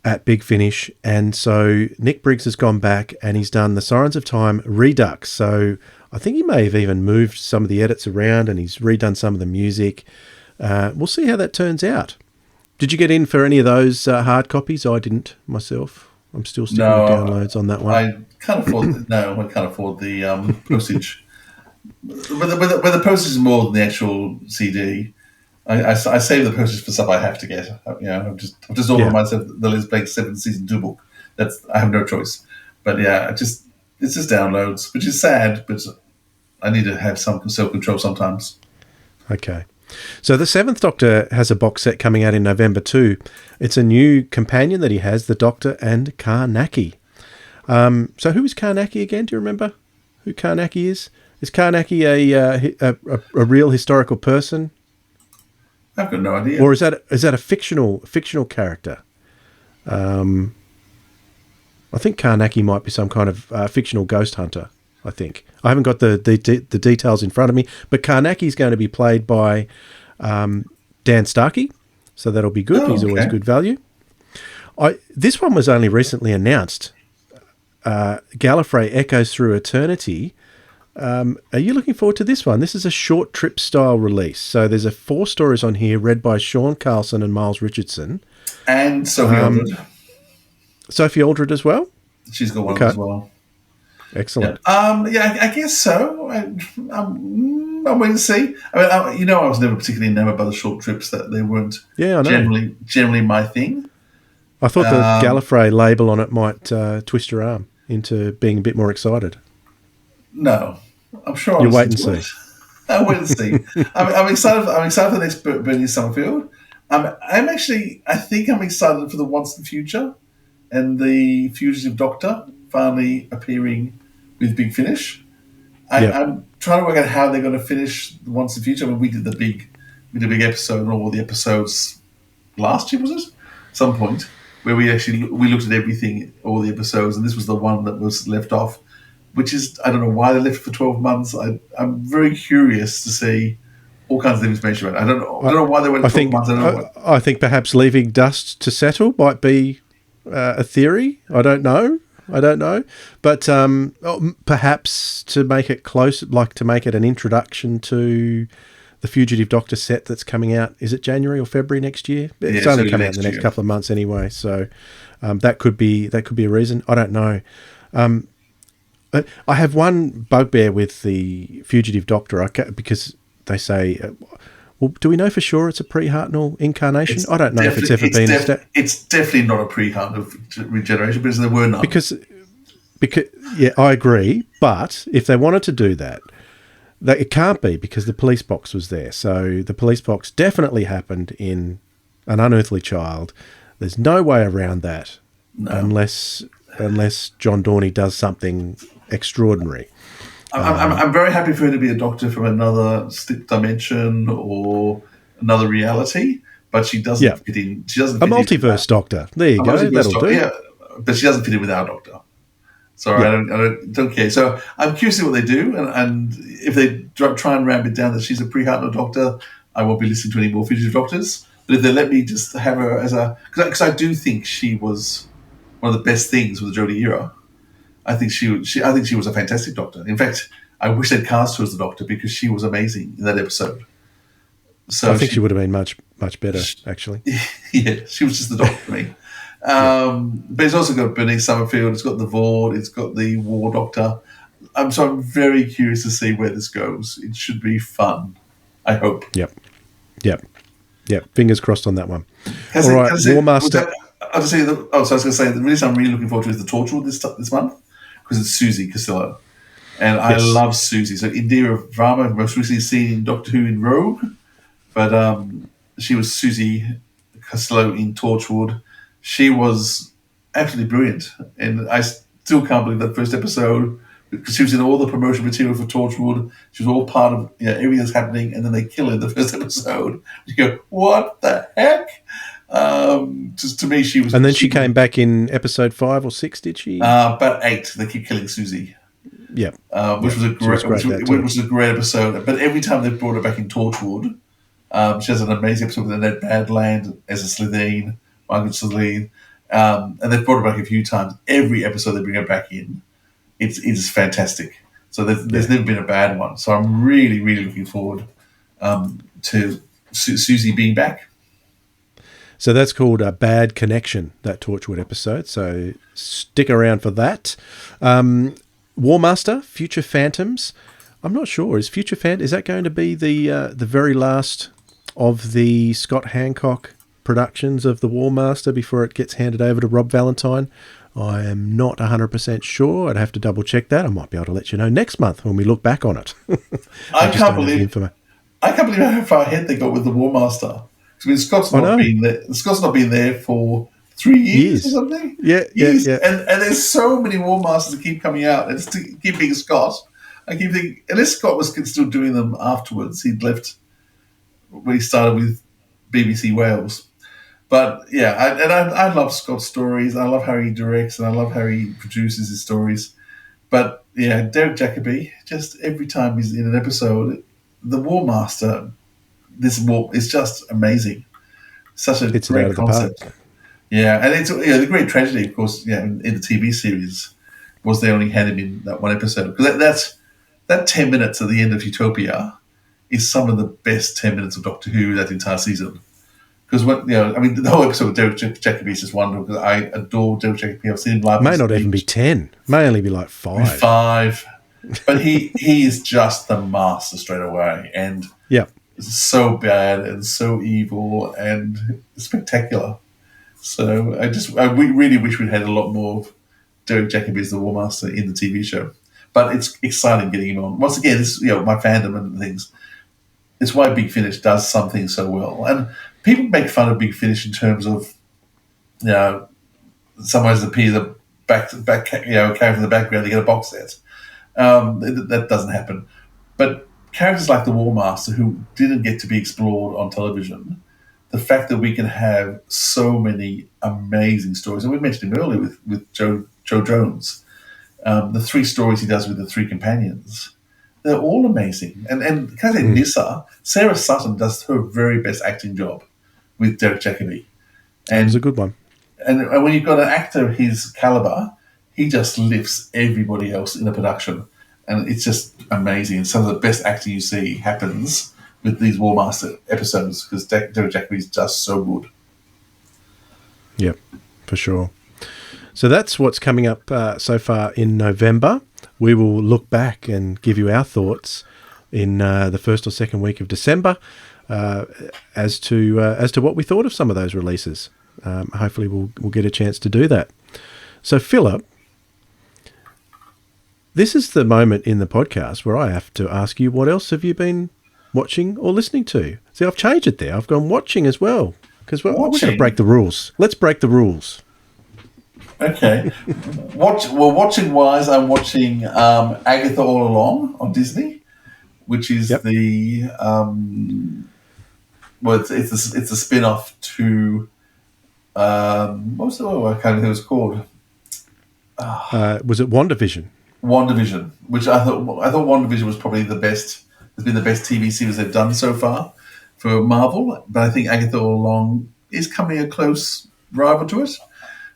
at Big Finish, and so Nick Briggs has gone back and he's done the Sirens of Time Redux. So I think he may have even moved some of the edits around and he's redone some of the music. We'll see how that turns out. Did you get in for any of those hard copies? I didn't myself. I'm still sticking with downloads on that one. I can't afford the postage. But the postage is more than the actual CD. I save the postage for stuff I have to get. I've just ordered myself the Liz Blake 7th season 2 book. I have no choice. But yeah, it's just downloads, which is sad. But I need to have some self-control sometimes. Okay. So the Seventh Doctor has a box set coming out in November too. It's a new companion that he has, the Doctor and Kaki. So who is Kaki again? Do you remember who Kaki is? Is Kaki a real historical person? I've got no idea. Or is that a fictional character? I think Kaki might be some kind of fictional ghost hunter. I think I haven't got the details in front of me, but Kaki is going to be played by Dan Starkey, so that'll be good. He's always good value. This one was only recently announced. Gallifrey Echoes Through Eternity. Are you looking forward to this one? This is a short trip style release. So there's 4 stories on here read by Sean Carlson and Miles Richardson. And Sophie Aldred. Sophie Aldred as well? She's got one as well. Excellent. Yeah, I guess so. I'm waiting to see. I mean, I was never particularly enamored by the short trips. That they weren't generally my thing. I thought the Gallifrey label on it might twist your arm into being a bit more excited. No, I'm sure. You wait and see. I'll wait and see. I'm excited. I'm excited for the next Bernie Summerfield. I think I'm excited for the Once and Future and the Fugitive Doctor finally appearing with Big Finish. I'm trying to work out how they're going to finish the Once and Future. I mean, we did a big episode on all the episodes last year, was it? Some point where we looked at everything, all the episodes, and this was the one that was left off. Which is, I don't know why they left it for 12 months. I'm very curious to see all kinds of information about it. I don't know why they went 12 months. I think perhaps leaving dust to settle might be a theory. I don't know. But perhaps to make it close, like to make it an introduction to the Fugitive Doctor set that's coming out. Is it January or February next year? It's only coming out in the next couple of months anyway. So that could be a reason. I don't know. I have one bugbear with the Fugitive Doctor because they say, Well, do we know for sure it's a pre-Hartnell incarnation? I don't know if it's ever been... It's definitely not a pre-Hartnell regeneration, because there were none. Because, yeah, I agree. But if they wanted to do that, it can't be, because the police box was there. So the police box definitely happened in An Unearthly Child. There's no way around that unless John Dorney does something extraordinary. I'm very happy for her to be a doctor from another dimension or another reality, but she doesn't fit in. She doesn't. A multiverse doctor. There you go. That'll do. Yeah, but she doesn't fit in with our doctor. So I don't care. So I'm curious to see what they do, and if they try and ramp it down that she's a pre-Hartnell doctor, I won't be listening to any more fugitive doctors. But if they let me just have her as because I do think she was one of the best things with the Jodie era. I think she was a fantastic doctor. In fact, I wish they'd cast her as the doctor, because she was amazing in that episode. So I think she would have been much better, actually. Yeah, she was just the doctor for me. But it's also got Bernice Summerfield. It's got the Vord. It's got the War Doctor. So I'm very curious to see where this goes. It should be fun, I hope. Yep. Fingers crossed on that one. All right, War Master. I was going to say, the reason I'm really looking forward to is the Torchwood this month, because it's Susie Costello. And I love Susie. So Indira Varma, most recently seen in Doctor Who in Rogue, but she was Susie Costello in Torchwood. She was absolutely brilliant. And I still can't believe that first episode, because she was in all the promotion material for Torchwood. She was all part of everything that's happening, and then they kill her in the first episode. You go, what the heck? Just to me, she was. And then she came back in episode 5 or 6, did she? About 8. They keep killing Susie. Yeah, which was a great episode. But every time they brought her back in Torchwood, she has an amazing episode with Annette Badland as a Slitheen, Margaret Slitheen, and they've brought her back a few times. Every episode they bring her back in, it's fantastic. So there's never been a bad one. So I'm really, really looking forward to Susie being back. So that's called a Bad Connection, that Torchwood episode. So stick around for that. War Master, Future Phantoms. I'm not sure. Is that going to be the very last of the Scott Hancock productions of the War Master before it gets handed over to Rob Valentine? I am not 100% sure. I'd have to double check that. I might be able to let you know next month when we look back on it. I can't believe how far ahead they got with the War Master. I mean, Scott's not been there for 3 years or something. Yeah. And there's so many War Masters that keep coming out, and keep being Scott. I keep thinking, unless Scott was still doing them afterwards, he'd left when he started with BBC Wales. But yeah, I love Scott's stories. I love how he directs, and I love how he produces his stories. But yeah, Derek Jacobi, just every time he's in an episode, the War Master. This war is just amazing. Such a great concept. Yeah, and it's the great tragedy, of course. Yeah, in the TV series, was they only had him in that one episode, because that 10 minutes at the end of Utopia is some of the best 10 minutes of Doctor Who that entire season. Because the whole episode of Derek Jacobi is just wonderful, because I adore Derek Jacobi. I've seen him live. May not even be 10. May only be like 5. 5, but he is just the master straight away, and so bad and so evil and spectacular. So we really wish we'd had a lot more of Derek Jacobi as the War Master in the TV show. But it's exciting getting him on. Once again, this my fandom and things. It's why Big Finish does something so well. And people make fun of Big Finish in terms of, someone appears the back character in the background, they get a box set. That doesn't happen. But characters like the War Master, who didn't get to be explored on television, the fact that we can have so many amazing stories, and we mentioned him earlier with Joe Jones, the 3 stories he does with the 3 companions, they're all amazing. And can I say Nissa, Sarah Sutton does her very best acting job with Derek Jacobi. And it was a good one. And when you've got an actor of his caliber, he just lifts everybody else in the production. And it's just amazing. And some of the best acting you see happens with these War Master episodes, because Derek Jacobi is just so good. Yep, for sure. So that's what's coming up so far in November. We will look back and give you our thoughts in the first or second week of December. as to what we thought of some of those releases. Hopefully we'll get a chance to do that. So, Philip, this is the moment in the podcast where I have to ask you, what else have you been watching or listening to? See, I've changed it there. I've gone watching as well, because we're going to break the rules. Let's break the rules. Okay. Watching-wise, I'm watching Agatha All Along on Disney, which is the... it's a spin-off to... what I can't remember what it was called. Was it WandaVision? WandaVision, which I thought WandaVision was probably the best. Has been the best TV series they've done so far for Marvel. But I think Agatha All Along is coming a close rival to it.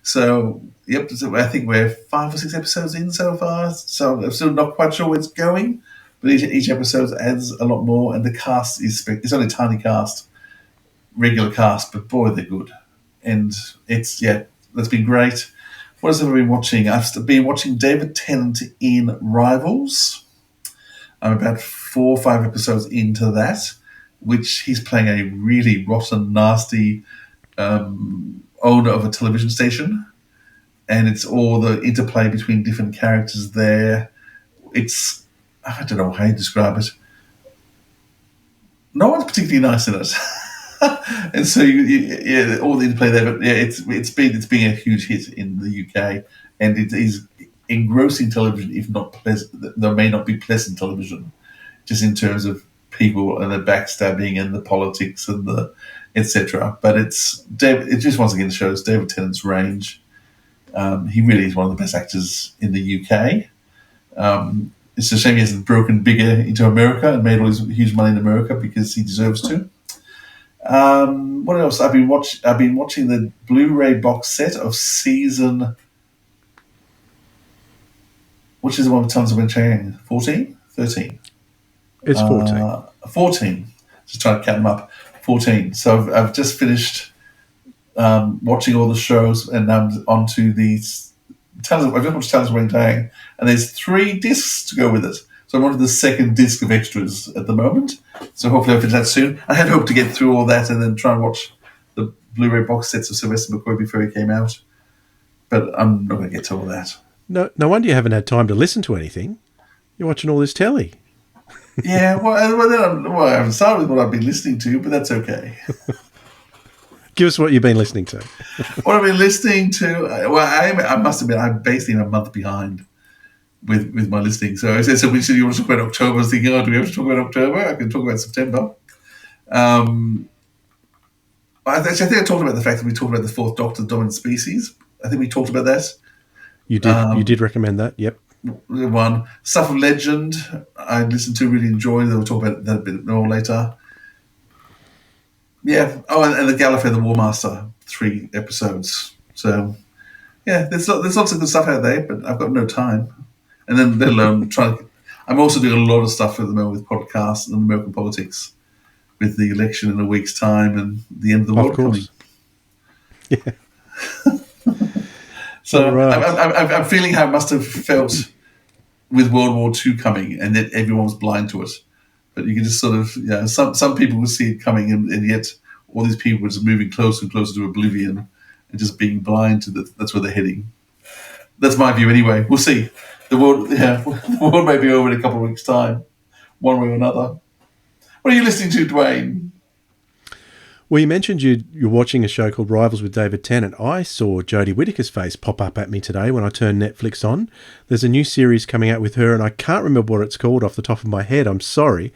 So I think we're 5 or 6 episodes in so far. So I'm still not quite sure where it's going. But each episode adds a lot more, and the cast it's only a tiny cast, regular cast, but boy, they're good. And that's been great. What else have I been watching? I've been watching David Tennant in Rivals. I'm about 4 or 5 episodes into that, which he's playing a really rotten, nasty owner of a television station. And it's all the interplay between different characters there. I don't know how you describe it. No one's particularly nice in it. And so all the interplay there, but it's been a huge hit in the UK, and it is engrossing television, if not pleasant. There may not be pleasant television, just in terms of people and the backstabbing and the politics and the etc. But it just once again shows David Tennant's range. He really is one of the best actors in the UK. It's a shame he hasn't broken bigger into America and made all his huge money in America, because he deserves to. What else? I've been watching the Blu-ray box set of season, which is the one with tons of Chang. 14? 13? It's 14. 14. Just trying to count them up. 14. So I've just finished watching all the shows, and I'm on to these. I've just watched Tales of Wen Tang, and there's 3 discs to go with it. So I'm on to the second disc of extras at the moment. So hopefully I'll finish that soon. I had hoped to get through all that and then try and watch the Blu-ray box sets of Sylvester McCoy before he came out. But I'm not going to get to all that. No wonder you haven't had time to listen to anything. You're watching all this telly. Yeah, well, I haven't started with what I've been listening to, but that's okay. Give us what you've been listening to. What I've been listening to, I must admit, I'm basically a month behind with my listening. So I said, we said you want to talk about October. I was thinking, do we have to talk about October? I can talk about September. I think I talked about the fact that we talked about the 4th Doctor, Dominant Species. I think we talked about that. You did. You did recommend that. Yep. One. Stuff of Legend, I listened to, really enjoyed. We'll talk about that a bit more later. Yeah. Oh, and the Gallifrey, the War Master, 3 episodes. So, yeah, there's lots of good stuff out there, but I've got no time. And then, let alone I'm also doing a lot of stuff at the moment with podcasts and American politics, with the election in a week's time and the end of the world coming. Yeah. So right. I'm feeling how it must have felt with World War II coming, and that everyone was blind to it. But you can just sort of, some people will see it coming, and yet all these people are just moving closer and closer to oblivion and just being blind to that's where they're heading. That's my view anyway. We'll see. The world may be over in a couple of weeks' time, one way or another. What are you listening to, Dwayne? Well, you mentioned you're watching a show called Rivals with David Tennant. I saw Jodie Whittaker's face pop up at me today when I turned Netflix on. There's a new series coming out with her, and I can't remember what it's called off the top of my head. I'm sorry.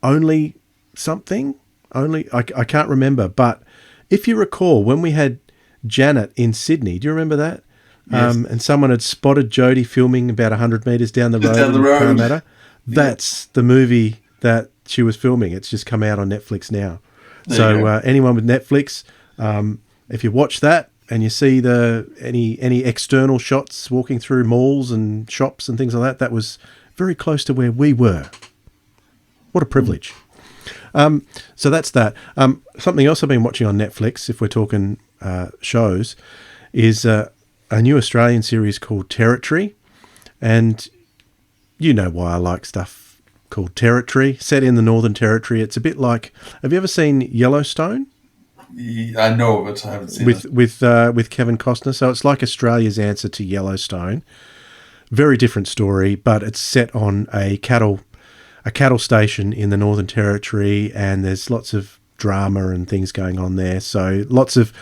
Only something? I can't remember. But if you recall, when we had Janet in Sydney, do you remember that? Yes. And someone had spotted Jodie filming about 100 metres down the road. Down the road. Parramatta. That's the movie that she was filming. It's just come out on Netflix now. So anyone with Netflix, if you watch that and you see any external shots walking through malls and shops and things like that, that was very close to where we were. What a privilege. So that's that. Something else I've been watching on Netflix, if we're talking shows, is a new Australian series called Territory. And you know why I like stuff called Territory, set in the Northern Territory. It's a bit like, have you ever seen Yellowstone? I know of it. I haven't seen it. With Kevin Costner. So it's like Australia's answer to Yellowstone. Very different story, but it's set on a cattle station in the Northern Territory, and there's lots of drama and things going on there. So lots of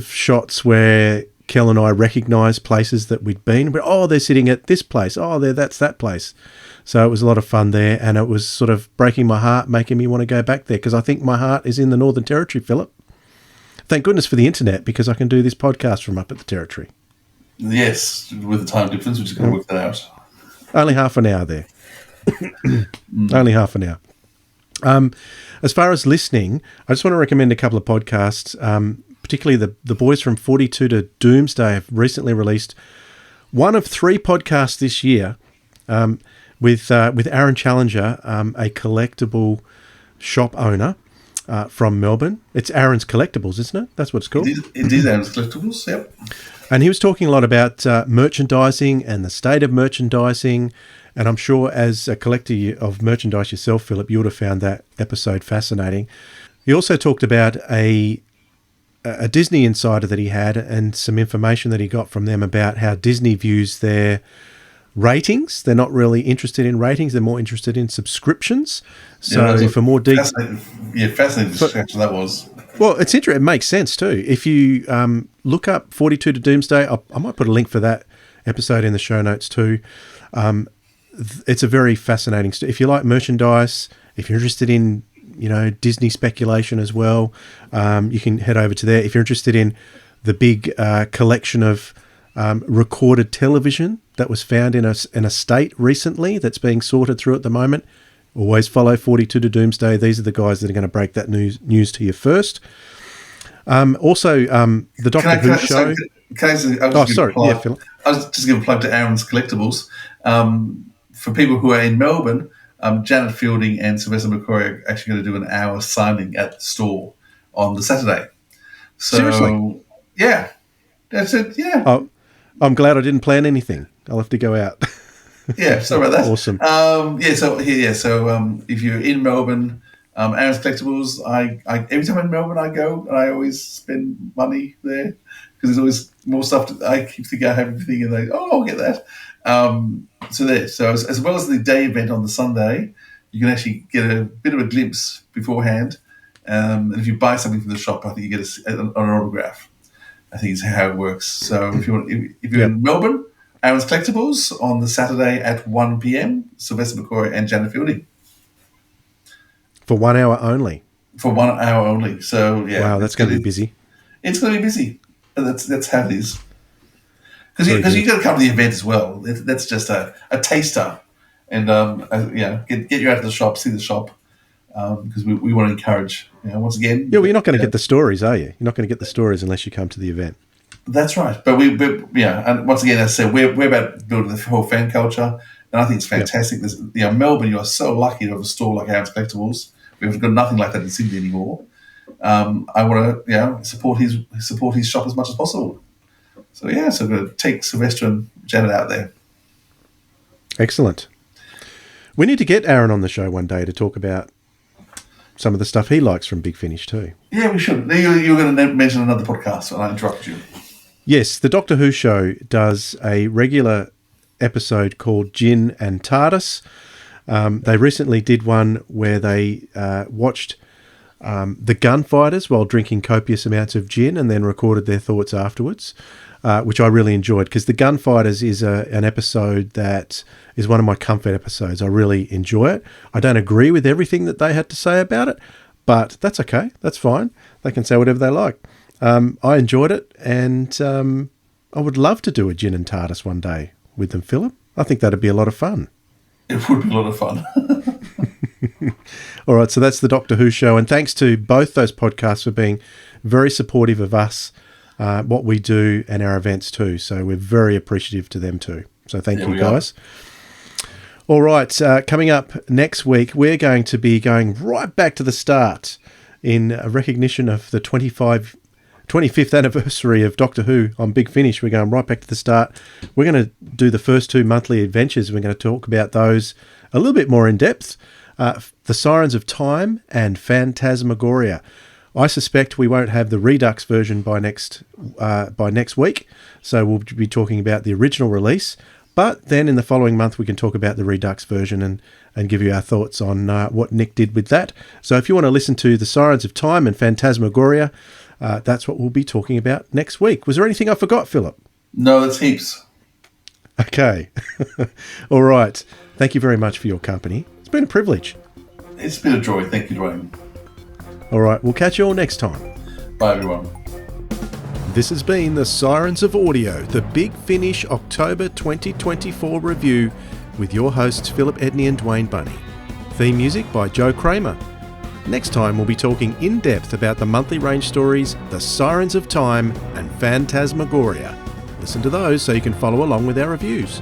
shots where Kel and I recognise places that we'd been. But, they're sitting at this place. That's that place. So it was a lot of fun there, and it was sort of breaking my heart, making me want to go back there, because I think my heart is in the Northern Territory, Philip. Thank goodness for the internet, because I can do this podcast from up at the Territory. Yes, with the time difference, which is going to work that out. Only half an hour there. Only half an hour. As far as listening, I just want to recommend a couple of podcasts, particularly the boys from 42 to Doomsday have recently released one of 3 podcasts this year with Aaron Challenger, a collectible shop owner from Melbourne. It's Aaron's Collectibles, isn't it? That's what it's called. It is Aaron's Collectibles, yep. And he was talking a lot about merchandising and the state of merchandising. And I'm sure as a collector of merchandise yourself, Philip, you would have found that episode fascinating. He also talked about a Disney insider that he had and some information that he got from them about how Disney views their ratings. They're not really interested in ratings. They're more interested in subscriptions. So for more details... Fascinating discussion that was. Well, it's interesting. It makes sense too. If you look up 42 to Doomsday, I might put a link for that episode in the show notes too. It's a very fascinating story. If you like merchandise, if you're interested in, Disney speculation as well, you can head over to there. If you're interested in the big collection of recorded television that was found in a state recently that's being sorted through at the moment, always follow 42 to Doomsday. These are the guys that are going to break that news to you first. Also, the Doctor Who show. Philip. I was just going to plug to Aaron's Collectibles. For people who are in Melbourne, Janet Fielding and Sylvester McCoy are actually going to do an hour signing at the store on the Saturday. So, seriously? Yeah. That's it, yeah. Oh, I'm glad I didn't plan anything. I'll have to go out. Yeah, sorry about that. Awesome. So if you're in Melbourne, Aaron's Collectibles, I every time I'm in Melbourne I go and I always spend money there because there's always more stuff. I keep thinking I have everything and I'll get that. So as well as the day event on the Sunday, you can actually get a bit of a glimpse beforehand. And if you buy something from the shop, I think you get an autograph. I think is how it works. So if you're in Melbourne, Aaron's Collectibles on the Saturday at 1 p.m. Sylvester McCoy and Janet Fielding. For 1 hour only. For 1 hour only. So yeah. Wow, that's going to be busy. It's going to be busy. That's how it is. Because you've got to come to the event as well. That's just a taster, and get you out of the shop, see the shop, because we want to encourage. Once again. Yeah, well, you're not going to get the stories, are you? You're not going to get the stories unless you come to the event. That's right. But and once again, as I said, we're about building the whole fan culture, and I think it's fantastic. Yep. Melbourne, you are so lucky to have a store like Aaron's Collectibles. We've got nothing like that in Sydney anymore. I want to support his shop as much as possible. So we're going to take Sylvester and Janet out there. Excellent. We need to get Aaron on the show one day to talk about some of the stuff he likes from Big Finish too. Yeah, we should. You were going to mention another podcast, and I interrupted you. Yes, the Doctor Who show does a regular episode called Gin and TARDIS. They recently did one where they watched the gunfighters while drinking copious amounts of gin and then recorded their thoughts afterwards, which I really enjoyed because the gunfighters is an episode that is one of my comfort episodes. I really enjoy it. I don't agree with everything that they had to say about it, but that's okay. That's fine. They can say whatever they like. I enjoyed it, and I would love to do a Gin and TARDIS one day with them, Philip. I think that'd be a lot of fun. It would be a lot of fun. All right, so that's the Doctor Who show, and thanks to both those podcasts for being very supportive of us, what we do, and our events too. So we're very appreciative to them too. So thank you, guys. All right, coming up next week, we're going to be going right back to the start in recognition of the 25 25th anniversary of Doctor Who on Big Finish. We're going right back to the start. We're going to do the first 2 monthly adventures. We're going to talk about those a little bit more in depth. The Sirens of Time and Phantasmagoria. I suspect we won't have the Redux version by next week, so we'll be talking about the original release. But then in the following month, we can talk about the Redux version and give you our thoughts on what Nick did with that. So if you want to listen to the Sirens of Time and Phantasmagoria, that's what we'll be talking about next week. Was there anything I forgot, Philip? No, that's heaps. Okay. All right. Thank you very much for your company. It's been a privilege. It's been a joy. Thank you, Dwayne. All right. We'll catch you all next time. Bye, everyone. This has been the Sirens of Audio, the Big Finish October 2024 review with your hosts Philip Edney and Dwayne Bunny. Theme music by Joe Kramer. Next time we'll be talking in depth about the monthly range stories The Sirens of Time and Phantasmagoria. Listen to those so you can follow along with our reviews.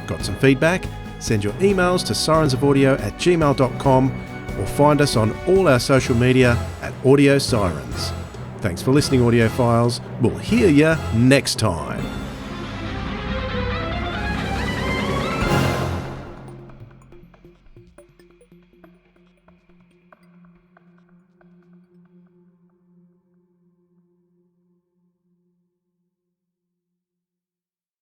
Got some feedback? Send your emails to sirensofaudio@gmail.com or find us on all our social media at Audio Sirens. Thanks for listening, audiophiles. We'll hear you next time.